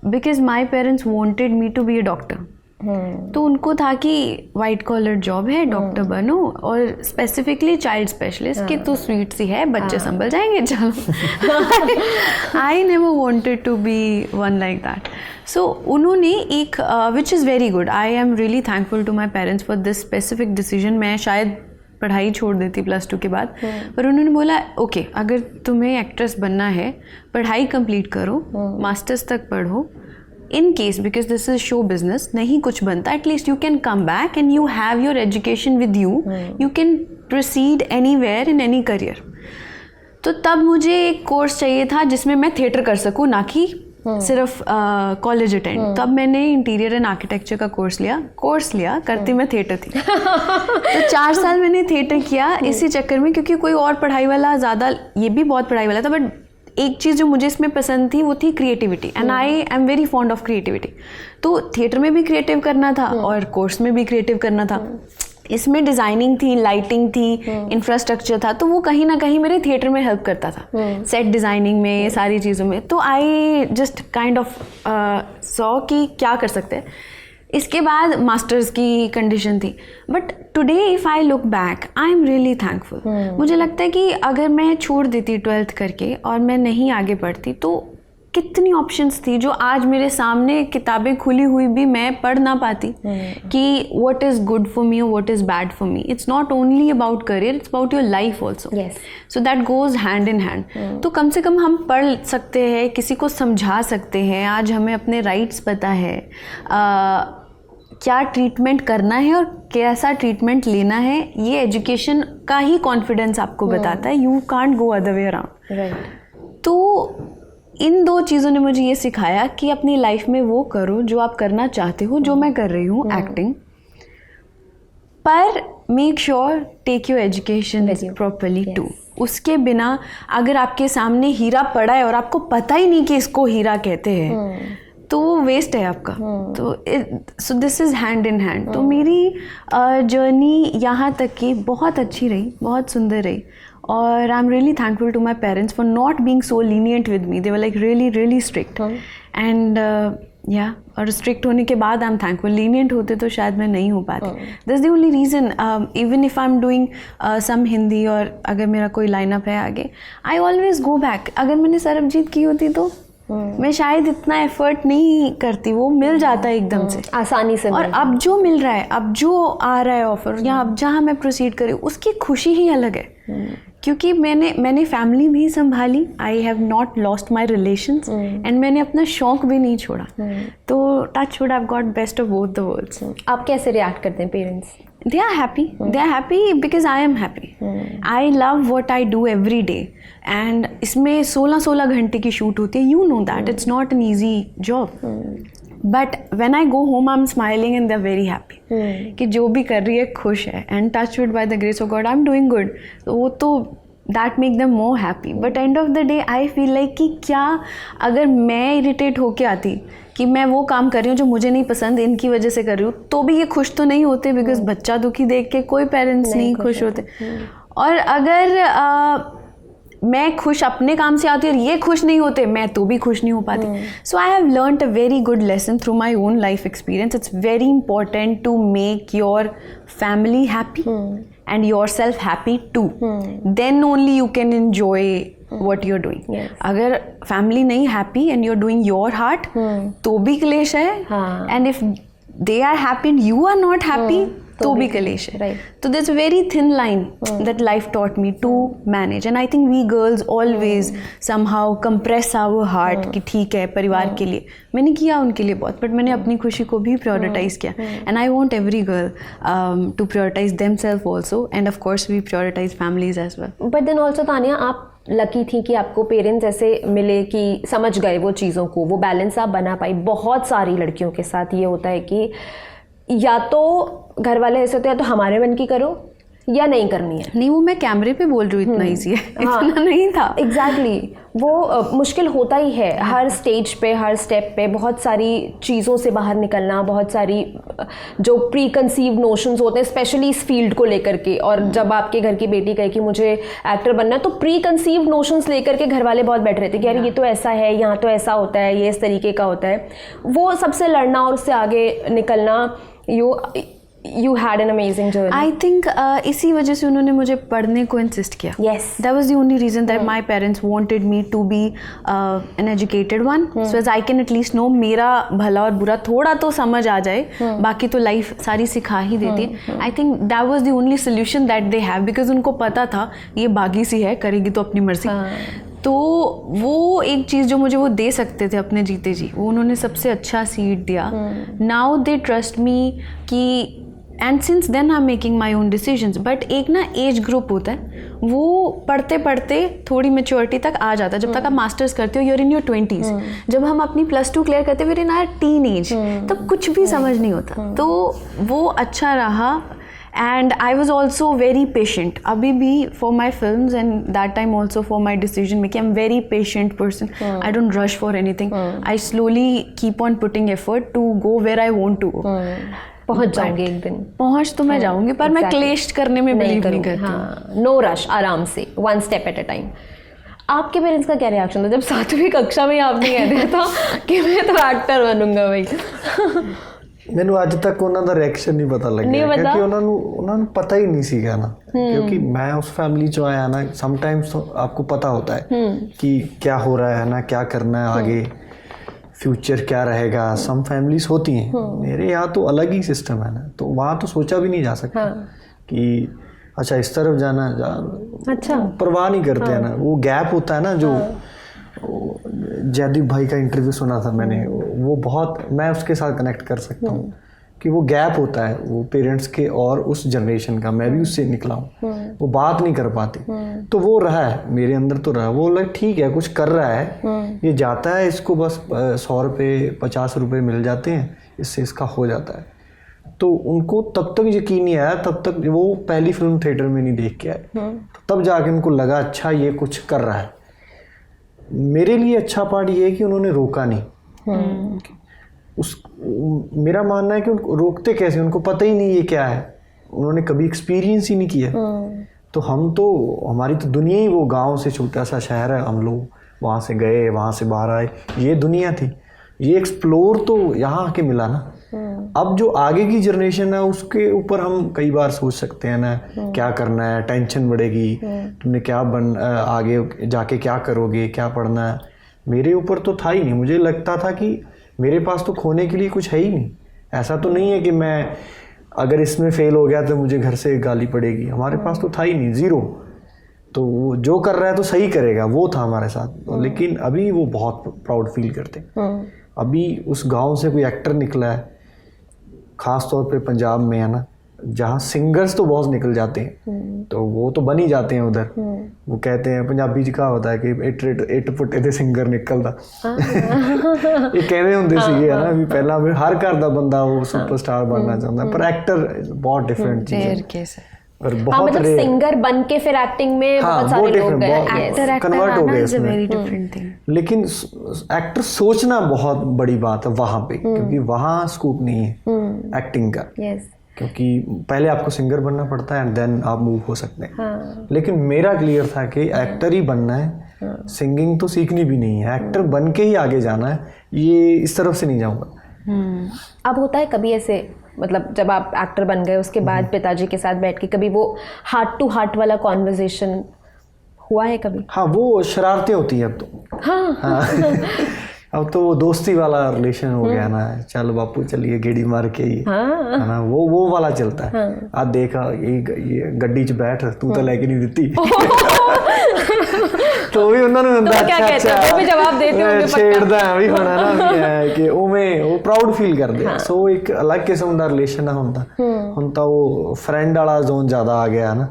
because my parents wanted me to be a doctor, तो उनको था कि वाइट कॉलर जॉब है, डॉक्टर बनो, और स्पेसिफिकली चाइल्ड स्पेशलिस्ट कि तू स्वीट सी है, बच्चे संभल जाएंगे, चलो। I never wanted to be one like that. So उन्होंने एक which is very good, I am really thankful to my parents for this specific decision. मैं शायद पढ़ाई छोड़ देती +2 के बाद, पर उन्होंने बोला ओके, अगर तुम्हें एक्ट्रेस बनना है, पढ़ाई कंप्लीट करो, मास्टर्स तक पढ़ो, in case because this is show business, नहीं कुछ बनता, at least you can come back and you have your education with you, you can proceed anywhere in any career. तो तब मुझे एक कोर्स चाहिए था जिसमें मैं थिएटर कर सकूँ, ना कि सिर्फ कॉलेज अटेंड। तब मैंने इंटीरियर एंड आर्किटेक्चर का कोर्स लिया, करती मैं थिएटर थी। तो 4 साल मैंने थिएटर किया इसी चक्कर में, क्योंकि कोई और पढ़ाई वाला ज़्यादा, ये भी बहुत पढ़ाई वाला था, बट एक चीज़ जो मुझे इसमें पसंद थी वो थी creativity, and I am very fond of creativity. तो थिएटर में भी क्रिएटिव करना था और कोर्स में भी क्रिएटिव करना था। इसमें डिज़ाइनिंग थी, लाइटिंग थी, इंफ्रास्ट्रक्चर था, तो वो कहीं ना कहीं मेरे थिएटर में हेल्प करता था, सेट डिज़ाइनिंग में, ये सारी चीज़ों में। तो I just kind of saw कि क्या कर सकते हैं। इसके बाद मास्टर्स की कंडीशन थी, but today if I look back I am really thankful. मुझे लगता है कि अगर मैं छोड़ देती 12th करके और मैं नहीं आगे बढ़ती, तो कितनी ऑप्शंस थी जो आज मेरे सामने, किताबें खुली हुई भी मैं पढ़ ना पाती कि what is good for me और what is bad for me. It's not only about career, it's about your life also, so that goes hand in hand. तो कम से कम हम पढ़ सकते हैं, किसी को समझा सकते हैं, आज हमें अपने राइट्स पता है, क्या ट्रीटमेंट करना है और कैसा ट्रीटमेंट लेना है, ये एजुकेशन का ही कॉन्फिडेंस आपको बताता है। You can't go other way around. तो इन 2 चीज़ों ने मुझे ये सिखाया कि अपनी लाइफ में वो करो जो आप करना चाहते हो, जो मैं कर रही हूँ एक्टिंग, पर make sure take your education properly too. उसके बिना अगर आपके सामने हीरा पड़ा है और आपको पता ही नहीं कि इसको हीरा कहते हैं, तो वो वेस्ट है आपका। तो so this is hand in hand. तो मेरी जर्नी यहाँ तक की बहुत अच्छी रही, बहुत सुंदर रही, और I am really thankful to my parents for not being so lenient with me. They were like really strict, and yeah और स्ट्रिक्ट होने के बाद आई एम थैंकफुल। लीनियंट होते तो शायद मैं नहीं हो पाती। That's the only reason. Even if I am doing some Hindi, और अगर मेरा कोई लाइनअप है आगे, आई ऑलवेज गो बैक। अगर मैंने सरबजीत की होती तो मैं शायद इतना एफर्ट नहीं करती, वो मिल जाता है एकदम से, आसानी से। और अब जो मिल रहा है, अब जो आ रहा है ऑफर, या अब जहाँ मैं प्रोसीड करी, उसकी खुशी ही अलग है। क्योंकि मैंने फैमिली भी संभाली, I have not lost my relations, and मैंने अपना शौक भी नहीं छोड़ा। तो touch wood have got best of both the worlds. आप कैसे रिएक्ट करते हैं parents? They are happy because I am happy. I love what I do every day. And इसमें 16 घंटे की शूट होती है. You know that. It's not an easy job. But when I go home, I'm smiling and they're very happy. कि जो भी कर रही है खुश है. And touch wood, by the grace of God, I'm doing good. So वो तो that make them more happy. But end of the day, I feel like कि क्या अगर मैं irritate होके आती कि मैं वो काम कर रही हूँ जो मुझे नहीं पसंद, इनकी वजह से कर रही हूँ, तो भी ये खुश तो नहीं होते, बिकॉज बच्चा दुखी देख के कोई पेरेंट्स नहीं खुश होते। और अगर मैं खुश अपने काम से आती और ये खुश नहीं होते, मैं तो भी खुश नहीं हो पाती। So I have learned a very good lesson through my own life experience. It's very important to make your family happy and yourself happy too. Then only you can enjoy what you're doing. Yes. अगर family नहीं happy and you're doing your heart, तो भी क्लेश है. And if they are happy and you are not happy, तो भी क्लेश है. Right. So there's a very thin line that life taught me to manage. And I think we girls always somehow compress our heart कि ठीक है परिवार के लिए. मैंने किया उनके लिए बहुत, but मैंने अपनी खुशी को भी prioritize किया. And I want every girl to prioritize themselves also. And of course we prioritize families as well. But then also Tania, आप लकी थी कि आपको पेरेंट्स ऐसे मिले कि समझ गए वो चीज़ों को, वो बैलेंस आप बना पाई। बहुत सारी लड़कियों के साथ ये होता है कि या तो घर वाले ऐसे होते हैं तो हमारे मन की करो, या नहीं करनी है? नहीं, वो मैं कैमरे पे बोल रही हूँ, इतना ईजी है, इतना नहीं था। एग्जैक्टली वो मुश्किल होता ही है हर स्टेज पे, हर स्टेप पे, बहुत सारी चीज़ों से बाहर निकलना, बहुत सारी जो प्री कंसीव नोशंस होते हैं स्पेशली इस फील्ड को लेकर के। और जब आपके घर की बेटी कहे कि मुझे एक्टर बनना है, तो प्री कंसीव नोशंस लेकर के घर वाले बहुत बैठ रहे थे कि यार ये तो ऐसा है, यहाँ तो ऐसा होता है, ये इस तरीके का होता है। वो सबसे लड़ना और उससे आगे निकलना, You had an amazing journey. I think इसी वजह से उन्होंने मुझे पढ़ने को इंसिस्ट किया. Yes. That was the only reason that my parents wanted me to be an educated one. So as I can at least know मेरा भला और बुरा थोड़ा तो समझ आ जाए, बाकी तो लाइफ सारी सिखा ही देती है. I think that was the only solution that they have, because उनको पता था ये बागी सी है, करेगी तो अपनी मर्जी. तो वो एक चीज़ जो मुझे वो दे सकते थे अपने जीते जी, वो उन्होंने सबसे अच्छा सीड दिया. नाउ दे ट्रस्ट मी कि and since then I am making my own decisions. But एक ना एज ग्रुप होता है, वो पढ़ते पढ़ते थोड़ी मेच्योरिटी तक आ जाता है. जब तक आप मास्टर्स करते हो, यूर इन योर 20s. जब हम अपनी +2 क्लियर करते हो, you're in our teen age, तब कुछ भी समझ नहीं होता. तो वो अच्छा रहा. And I was also very patient. अभी भी for my films and that time also for my decision making, I'm very patient person. I don't rush for anything. I slowly keep on putting effort to go where I want to go. पहुंच जाऊंगी एक दिन. पहुंच तो मैं जाऊंगी, पर मैं क्लेश करने में बिलीव नहीं करती. हाँ, नो रश, आराम से, 1 step at a time. आपके पेरेंट्स का क्या रिएक्शन था जब 7वीं कक्षा में आपने कह दिया था कि मैं तो एक्टर बनूंगा भाई? ਮੈਨੂੰ ਅੱਜ ਤੱਕ ਉਹਨਾਂ ਦਾ ਰਿਐਕਸ਼ਨ ਨਹੀਂ ਪਤਾ ਲੱਗਿਆ, ਕਿਉਂਕਿ ਉਹਨਾਂ ਨੂੰ ਪਤਾ ही नहीं ਸੀਗਾ ना, क्योंकि मैं उस फैमिली जो आया ना, समटाइम्स तो आपको पता होता है कि क्या हो रहा है ना, क्या करना है आगे, फ्यूचर क्या रहेगा. सम फैमिलीज होती हैं, मेरे यहाँ तो अलग ही सिस्टम है ना, तो वहाँ तो सोचा भी नहीं जा सकता कि अच्छा इस तरफ जाना, अच्छा परवाह नहीं करते हैं ना. वो गैप होता है ना, जो जयदीप भाई का इंटरव्यू सुना था मैंने, वो बहुत, मैं उसके साथ कनेक्ट कर सकता हूँ कि वो गैप होता है वो पेरेंट्स के और उस जनरेशन का. मैं भी उससे निकला हूँ, वो बात नहीं कर पाती. तो वो रहा है मेरे अंदर, तो रहा. वो लग ठीक है, कुछ कर रहा है, ये जाता है, इसको बस 100 रुपये 50 रुपये मिल जाते हैं, इससे इसका हो जाता है. तो उनको तब तक यकीन नहीं आया, तब तक वो पहली फिल्म थिएटर में नहीं देख के आए, तब जाके उनको लगा अच्छा ये कुछ कर रहा है. मेरे लिए अच्छा पार्ट ये है कि उन्होंने रोका नहीं. मेरा मानना है कि उनको रोकते कैसे, उनको पता ही नहीं ये क्या है, उन्होंने कभी एक्सपीरियंस ही नहीं किया. तो हम तो, हमारी तो दुनिया ही वो गांव से छोटा सा शहर है, हम लोग वहाँ से गए, वहाँ से बाहर आए, ये दुनिया थी. ये एक्सप्लोर तो यहाँ आके मिला ना. अब जो आगे की जनरेशन है उसके ऊपर हम कई बार सोच सकते हैं ना, क्या करना है, टेंशन बढ़ेगी, तुमने क्या आगे जाके क्या करोगे, क्या पढ़ना है. मेरे ऊपर तो था ही नहीं. मुझे लगता था कि मेरे पास तो खोने के लिए कुछ है ही नहीं. ऐसा तो नहीं है कि मैं अगर इसमें फेल हो गया तो मुझे घर से गाली पड़ेगी. हमारे पास तो था ही नहीं, ज़ीरो. तो वो जो कर रहा है तो सही करेगा, वो था हमारे साथ. लेकिन अभी वो बहुत प्राउड फील करते हैं. अभी उस गांव से कोई एक्टर निकला है, ख़ास तौर पे पंजाब में है ना, जहाँ सिंगर्स तो बहुत निकल जाते हैं, तो वो तो बन ही जाते हैं उधर. वो कहते हैं पंजाबी जी का होता है कि इट पुट्टे दे सिंगर निकलदा. ये कहते होंगे सीगे है ना भी पहला हर घर का बंदा वो सुपरस्टार बनना चाहता है, पर एक्टर बहुत डिफरेंट चीज़ है. और बहुत मतलब सिंगर बन के फिर एक्टिंग में बहुत सारे लोग गए, कन्वर्ट हो गए इसमें. लेकिन एक्टर सोचना बहुत बड़ी बात है वहाँ पे, क्योंकि वहाँ स्कोप नहीं है एक्टिंग का. क्योंकि पहले आपको सिंगर बनना पड़ता है एंड देन आप मूव हो सकते हैं. लेकिन मेरा क्लियर था कि एक्टर ही बनना है, सिंगिंग तो सीखनी भी नहीं है, एक्टर बन के ही आगे जाना है. ये इस तरफ से नहीं जाऊँगा. अब होता है कभी ऐसे, मतलब जब आप एक्टर बन गए उसके बाद पिताजी के साथ बैठ के कभी वो हार्ट टू हार्ट वाला कॉन्वर्सेशन हुआ है कभी? हाँ, वो शरारतें होती हैं अब तो. हाँ. अब तो वो दोस्ती वाला रिलेशन हो गया ना, चल बापू चलिए गेड़ी मार के ही है ना, वो वाला चलता है. आज देखा ये गड्डी च बैठ, तू तो लेके नहीं देती. तो भी उन्होंने तो क्या कहते हैं, वो भी जवाब देते होंगे पक्का। छेड़दा भी होना ना भी है कि उमें वो प्राउड फील करते हैं। सो एक अलग किस्म ਦਾ ਰਿਲੇਸ਼ਨ ਨਾ ਹੁੰਦਾ। ਹੁਣ ਤਾਂ ਉਹ ਫਰੈਂਡ ਵਾਲਾ ਜ਼ੋਨ ਜ਼ਿਆਦਾ ਆ ਗਿਆ ਨਾ,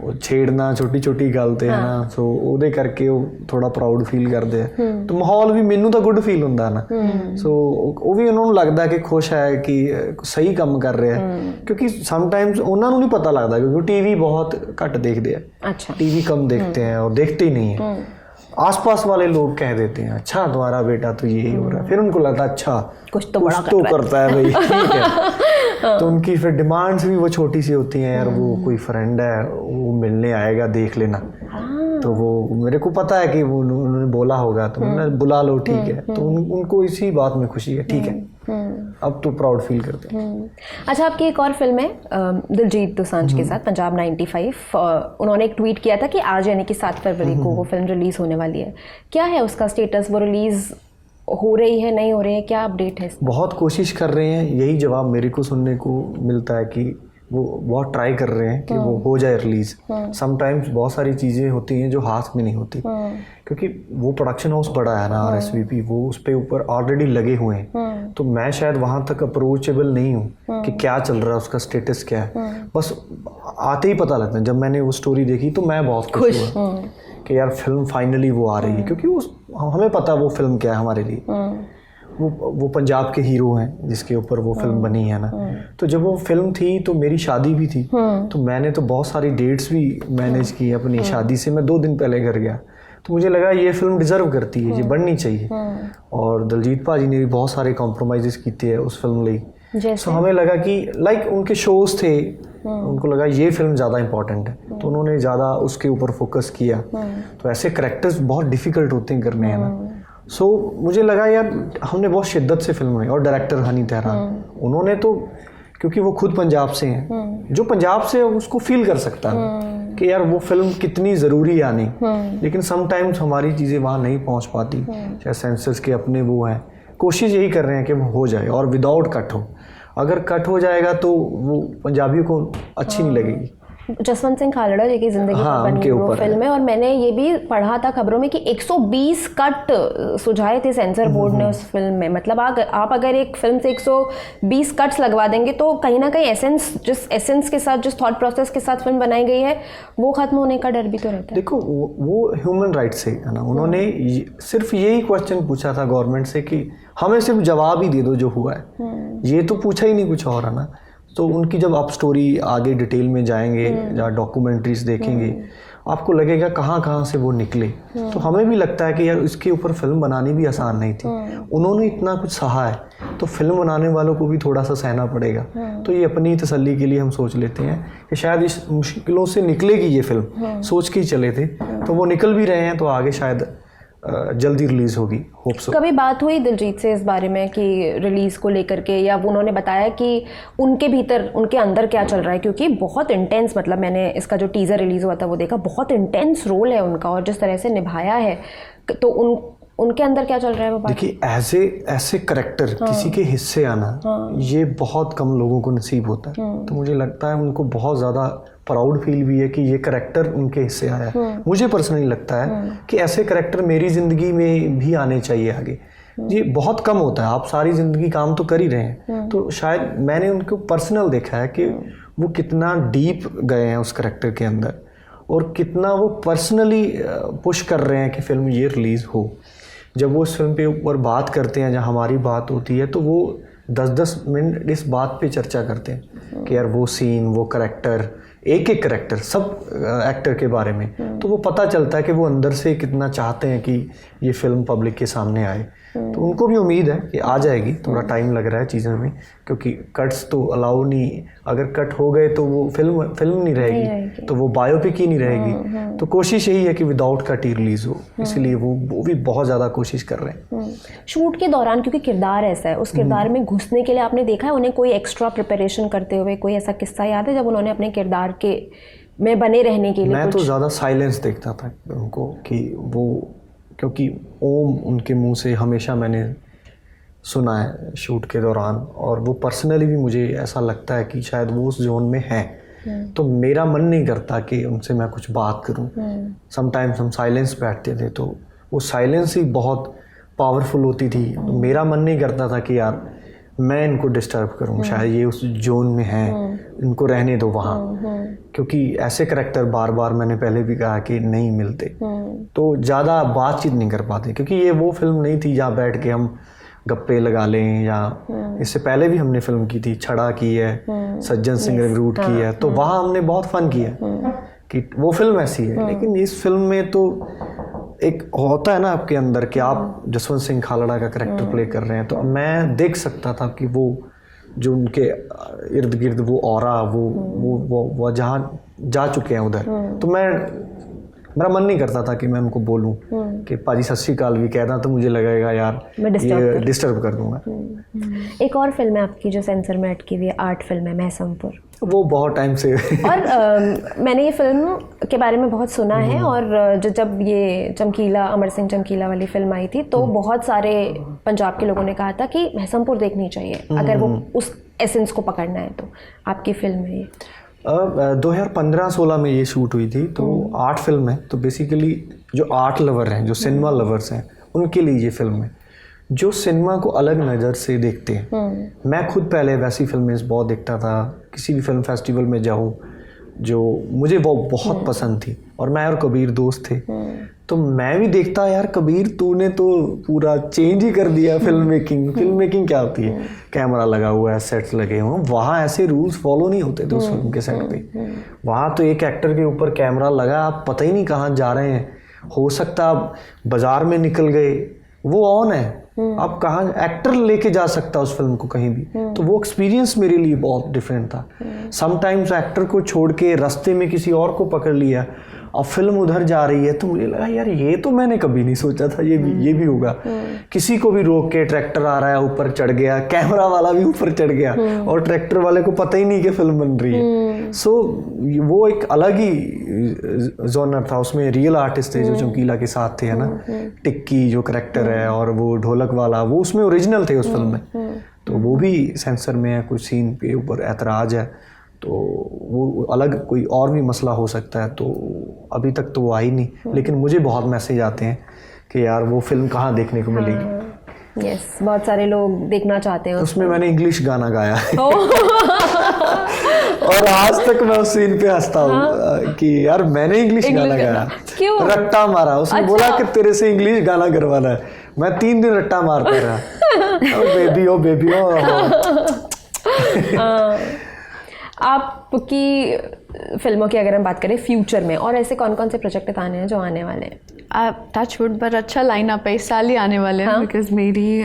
ਉਹ ਛੇੜਨਾ ਛੋਟੀ ਛੋਟੀ ਗੱਲ ਤੇ ਹੈ ਨਾ, ਸੋ ਉਹਦੇ ਕਰਕੇ ਉਹ ਥੋੜਾ ਪ੍ਰਾਊਡ ਫੀਲ ਕਰਦੇ ਆ। ਤੇ ਮਾਹੌਲ ਵੀ ਮੈਨੂੰ ਤਾਂ ਗੁੱਡ ਫੀਲ ਹੁੰਦਾ ਨਾ, ਸੋ ਉਹ ਵੀ ਉਹਨਾਂ ਨੂੰ ਲੱਗਦਾ ਕਿ ਖੁਸ਼ ਹੈ ਕਿ ਸਹੀ ਕੰਮ ਕਰ ਰਿਹਾ, ਕਿਉਂਕਿ ਸਮਟਾਈਮਸ ਉਹਨਾਂ ਨੂੰ ਨਹੀਂ ਪਤਾ ਲੱਗਦਾ ਕਿਉਂਕਿ टीवी बहुत घट देखते हैं। अच्छा, टीवी कम देखते हैं और देखते ही नहीं है। आसपास वाले लोग कह देते हैं अच्छा तुम्हारा बेटा तो यही हो रहा है, फिर उनको लगता है अच्छा कुछ तो बड़ा करता है भाई, ठीक है। तो उनकी फिर डिमांड्स भी वो छोटी सी होती हैं, यार वो कोई फ्रेंड है वो मिलने आएगा देख लेना, तो वो मेरे को पता है कि वो उन्होंने बोला होगा तो उन्होंने बुला लो, ठीक है। तो उनको इसी बात में खुशी है, ठीक है, अब तो प्राउड फील करते हैं। अच्छा, आपकी एक और फिल्म है दिलजीत दोसांझ के साथ, पंजाब 95। उन्होंने एक ट्वीट किया था कि आज यानी कि 7 फरवरी को वो फिल्म रिलीज़ होने वाली है। क्या है उसका स्टेटस, वो रिलीज़ हो रही है नहीं हो रही है, क्या अपडेट है? बहुत कोशिश कर रहे हैं, यही जवाब मेरे को सुनने को मिलता है कि वो बहुत ट्राई कर रहे हैं कि वो हो जाए रिलीज़। समटाइम्स बहुत सारी चीज़ें होती हैं जो हाथ में नहीं होती, क्योंकि वो प्रोडक्शन हाउस बड़ा है ना, RSVP, वो उस पर ऊपर ऑलरेडी लगे हुए हैं, तो मैं शायद वहाँ तक अप्रोचेबल नहीं हूँ कि क्या चल रहा है, उसका स्टेटस क्या है। बस आते ही पता लगता है। जब मैंने वो स्टोरी देखी तो मैं बहुत खुश हुआ कि यार फिल्म फाइनली वो आ रही है, क्योंकि हमें पता है वो फिल्म क्या है हमारे लिए। वो पंजाब के हीरो हैं जिसके ऊपर वो फिल्म बनी है ना, तो जब वो फिल्म थी तो मेरी शादी भी थी, तो मैंने तो बहुत सारी डेट्स भी मैनेज की अपनी शादी से। मैं 2 दिन पहले घर गया, तो मुझे लगा ये फिल्म डिज़र्व करती है, ये बननी चाहिए। और दलजीत भाजी ने भी बहुत सारे कॉम्प्रोमाइज़ किए हैं उस फिल्म लिए। सो हमें लगा कि लाइक उनके शोज़ थे, उनको लगा ये फिल्म ज़्यादा इंपॉर्टेंट है, तो उन्होंने ज़्यादा उसके ऊपर फोकस किया। तो ऐसे करैक्टर्स बहुत डिफ़िकल्ट होते हैं करने, है ना। सो मुझे लगा यार हमने बहुत शिद्दत से फिल्म बनाई। और डायरेक्टर हनी तेहरान, उन्होंने तो, क्योंकि वो खुद पंजाब से हैं, जो पंजाब से है उसको फील कर सकता है कि यार वो फिल्म कितनी ज़रूरी या नहीं। लेकिन समटाइम्स हमारी चीज़ें वहाँ नहीं पहुँच पाती, चाहे सेंसर्स के अपने वो हैं। कोशिश यही कर रहे हैं कि वो हो जाए और विदाउट कट हो। अगर कट हो जाएगा तो वो पंजाबियों को अच्छी नहीं लगेगी। जसवंत सिंह खालड़ा जी की जिंदगी पर बनी वो फिल्म है, और मैंने ये भी पढ़ा था खबरों में कि 120 कट सुझाए थे सेंसर बोर्ड ने उस फिल्म में। मतलब आप अगर एक फिल्म से 120 कट्स लगवा देंगे तो कहीं ना कहीं जिस एसेंस के साथ, जिस थॉट प्रोसेस के साथ फिल्म बनाई गई है, वो खत्म होने का डर भी तो रहता है। देखो वो ह्यूमन राइट्स से है ना, उन्होंने सिर्फ यही क्वेश्चन पूछा था गवर्नमेंट से कि हमें सिर्फ जवाब ही दे दो जो हुआ है, ये तो पूछा ही नहीं कुछ और, है ना। तो उनकी जब आप स्टोरी आगे डिटेल में जाएंगे या डॉक्यूमेंट्रीज देखेंगे, आपको लगेगा कहाँ कहाँ से वो निकले। तो हमें भी लगता है कि यार इसके ऊपर फिल्म बनानी भी आसान नहीं थी। उन्होंने इतना कुछ सहा है, तो फिल्म बनाने वालों को भी थोड़ा सा सहना पड़ेगा। तो ये अपनी तसल्ली के लिए हम सोच लेते हैं कि शायद इस मुश्किलों से निकलेगी ये फिल्म, सोच के ही चले थे। तो वो निकल भी रहे हैं, तो आगे शायद जल्दी रिलीज़ होगी, होप सो। कभी बात हुई दिलजीत से इस बारे में कि रिलीज़ को लेकर के, या वो उन्होंने बताया कि उनके भीतर, उनके अंदर क्या चल रहा है? क्योंकि बहुत इंटेंस, मतलब मैंने इसका जो टीज़र रिलीज़ हुआ था वो देखा, बहुत इंटेंस रोल है उनका, और जिस तरह से निभाया है, तो उनके अंदर क्या चल रहा है वो बात? देखिए ऐसे करैक्टर किसी के हिस्से आना ये बहुत कम लोगों को नसीब होता है। तो मुझे लगता है उनको बहुत ज़्यादा प्राउड फील भी है कि ये करैक्टर उनके हिस्से आया है। मुझे पर्सनली लगता है कि ऐसे करैक्टर मेरी ज़िंदगी में भी आने चाहिए आगे। ये बहुत कम होता है, आप सारी ज़िंदगी काम तो कर ही रहे हैं, तो शायद मैंने उनको पर्सनल देखा है कि वो कितना डीप गए हैं उस करैक्टर के अंदर, और कितना वो पर्सनली पुश कर रहे हैं कि फिल्म ये रिलीज़ हो। जब वो इस फिल्म पे ऊपर बात करते हैं, जहाँ हमारी बात होती है, तो वो 10-10 मिनट इस बात पे चर्चा करते हैं कि यार वो सीन, वो करैक्टर, एक एक करैक्टर, सब एक्टर के बारे में। तो वो पता चलता है कि वो अंदर से कितना चाहते हैं कि ये फिल्म पब्लिक के सामने आए। तो उनको भी उम्मीद है कि आ जाएगी, थोड़ा टाइम लग रहा है चीज़ों में, क्योंकि कट्स तो अलाउ नहीं, अगर कट हो गए तो वो फिल्म नहीं रहेगी, तो वो बायोपिक ही नहीं रहेगी। तो कोशिश यही है कि विदाउट कट ही रिलीज़ हो, इसलिए वो भी बहुत ज़्यादा कोशिश कर रहे हैं। शूट के दौरान, क्योंकि किरदार ऐसा है, उस किरदार में घुसने के लिए आपने देखा है उन्हें कोई एक्स्ट्रा प्रिपरेशन करते हुए? कोई ऐसा किस्सा याद है जब उन्होंने अपने किरदार के में बने रहने के लिए? मैं तो ज़्यादा साइलेंस देखता था उनको, कि वो, क्योंकि ओम उनके मुंह से हमेशा मैंने सुना है शूट के दौरान, और वो पर्सनली भी मुझे ऐसा लगता है कि शायद वो उस जोन में है तो मेरा मन नहीं करता कि उनसे मैं कुछ बात करूं। समटाइम्स हम साइलेंस बैठते थे तो वो साइलेंस ही बहुत पावरफुल होती थी। तो मेरा मन नहीं करता था कि यार मैं इनको डिस्टर्ब करूं, शायद ये उस जोन में हैं, इनको रहने दो वहाँ, क्योंकि ऐसे करैक्टर बार बार मैंने पहले भी कहा कि नहीं मिलते, तो ज़्यादा बातचीत नहीं कर पाते। क्योंकि ये वो फिल्म नहीं थी जहाँ बैठ के हम गप्पे लगा लें, या इससे पहले भी हमने फिल्म की थी, छड़ा की है, सज्जन सिंह रिक्रूट की है, तो वहाँ हमने बहुत फन किया कि वो फिल्म ऐसी है। लेकिन इस फिल्म में तो एक होता है ना आपके अंदर कि आप जसवंत सिंह खालड़ा का करैक्टर प्ले कर रहे हैं, तो मैं देख सकता था कि वो जो उनके इर्द गिर्द वो ऑरा वो जहाँ जा चुके हैं उधर, तो मेरा मन नहीं करता था कि मैं उनको बोलूं कि पाजी सत श्री अकाल भी कहता, तो मुझे लगेगा यार ये डिस्टर्ब कर दूंगा। एक और फिल्म है आपकी जो सेंसर में अटकी हुई है, आर्ट फिल्म है महसमपुर, वो बहुत टाइम से और मैंने ये फिल्म के बारे में बहुत सुना है, और जब ये चमकीला, अमर सिंह चमकीला वाली फिल्म आई थी तो बहुत सारे पंजाब के लोगों ने कहा था कि महसमपुर देखनी चाहिए अगर वो उस एसेंस को पकड़ना है। तो आपकी फिल्म है ये 2015-16 में ये शूट हुई थी, तो आर्ट फिल्म है। तो बेसिकली जो आर्ट लवर हैं, जो सिनेमा लवर्स हैं, उनके लिए ये फिल्म है, जो सिनेमा को अलग नज़र से देखते हैं। मैं खुद पहले वैसी फिल्में बहुत देखता था, किसी भी फिल्म फेस्टिवल में जाऊँ, जो मुझे वो बहुत पसंद थी, और मैं और कबीर दोस्त थे, तो मैं भी देखता यार कबीर तूने तो पूरा चेंज ही कर दिया फिल्म मेकिंग। फिल्म मेकिंग क्या होती है, कैमरा लगा हुआ है, सेट्स लगे हुए हैं, वहाँ ऐसे रूल्स फॉलो नहीं होते थे उस फिल्म के सेट पे। वहाँ तो एक एक्टर के ऊपर कैमरा लगा, आप पता ही नहीं कहाँ जा रहे हैं, हो सकता आप बाजार में निकल गए, वो ऑन है, आप कहाँ एक्टर लेके जा सकता उस फिल्म को कहीं भी। तो वो एक्सपीरियंस मेरे लिए बहुत डिफरेंट था। समटाइम्स एक्टर को छोड़ के रास्ते में किसी और को पकड़ लिया और फिल्म उधर जा रही है, तो मुझे लगा यार ये तो मैंने कभी नहीं सोचा था ये भी होगा। किसी को भी रोक के ट्रैक्टर आ रहा है, ऊपर चढ़ गया, कैमरा वाला भी ऊपर चढ़ गया, और ट्रैक्टर वाले को पता ही नहीं कि फिल्म बन रही है। सो वो एक अलग ही जॉनर था। उसमें रियल आर्टिस्ट थे जो चमकीला के साथ थे, है ना, टिक्की जो करैक्टर है, और वो ढोलक वाला, वो उसमें ओरिजिनल थे उस फिल्म में। तो वो भी सेंसर में है, कुछ सीन के ऊपर ऐतराज है, तो वो अलग कोई और भी मसला हो सकता है। तो अभी तक तो वो आई नहीं, लेकिन मुझे बहुत मैसेज आते हैं कि यार वो फिल्म कहाँ देखने को मिलेगी। यस, बहुत सारे लोग देखना चाहते हैं उसमें मैंने इंग्लिश गाना गाया है और आज तक मैं उस सीन पे हंसता हूँ कि यार मैंने इंग्लिश गाना गाया, क्यों रट्टा मारा। उसने बोला कि तेरे से इंग्लिश गाना करवाना है, मैं 3 दिन रट्टा मारता रहा। ओ बेबी ओ आपकी फिल्मों की अगर हम बात करें फ्यूचर में, और ऐसे कौन कौन से प्रोजेक्ट आने हैं जो आने वाले हैं? टच वुड, पर अच्छा लाइन अप है, इस साल ही आने वाले हैं, बिकॉज मेरी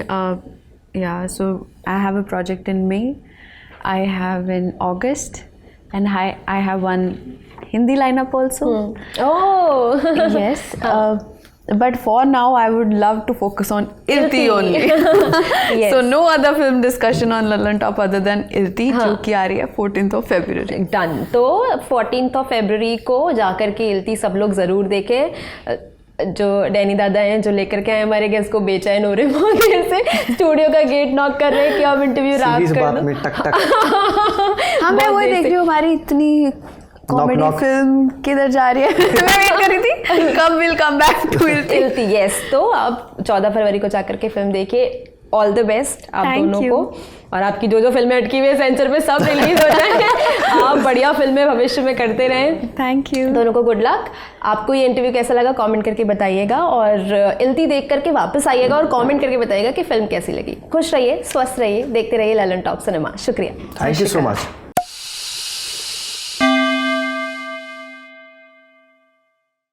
या so I have a project in May, I have in August, and I have one Hindi line up also. Oh yes, but for now I would love to focus on Irti only. Yes. So no other film discussion on London Top other than Irti, जो कि आ रही है 14th of February. डन। तो 14th of February को जाकर के इल्ती सब लोग ज़रूर देखें। जो डैनी दादा हैं जो लेकर के आए हमारे गेस्ट को बेचैन हो रहे हैं बहुत देर से, स्टूडियो का गेट नॉक कर रहे हैं कि अब इंटरव्यू रैप कर दो। में टक टक हाँ, मैं वही देख रही हूँ, हमारी इतनी कॉमेडी फिल्म किधर जा रही है। मैं वेट कर रही थी कब विल कम बैक टू इल्ती। यस, तो आप 14 फरवरी को जाकर के फिल्म देखिए। ऑल द बेस्ट आप दोनों को, और आपकी जो फिल्में अटकी हुई है सेंसर में सब रिलीज हो जाए। आप बढ़िया फिल्में भविष्य में करते रहें। थैंक यू दोनों को गुड लक। आपको ये इंटरव्यू कैसा लगा कमेंट करके बताइएगा, और इल्ती देख करके वापस आइएगा और कमेंट करके बताइएगा कि फिल्म कैसी लगी। खुश रहिए, स्वस्थ रहिए, देखते रहिए ललन टॉप सिनेमा। शुक्रिया, थैंक यू सो मच।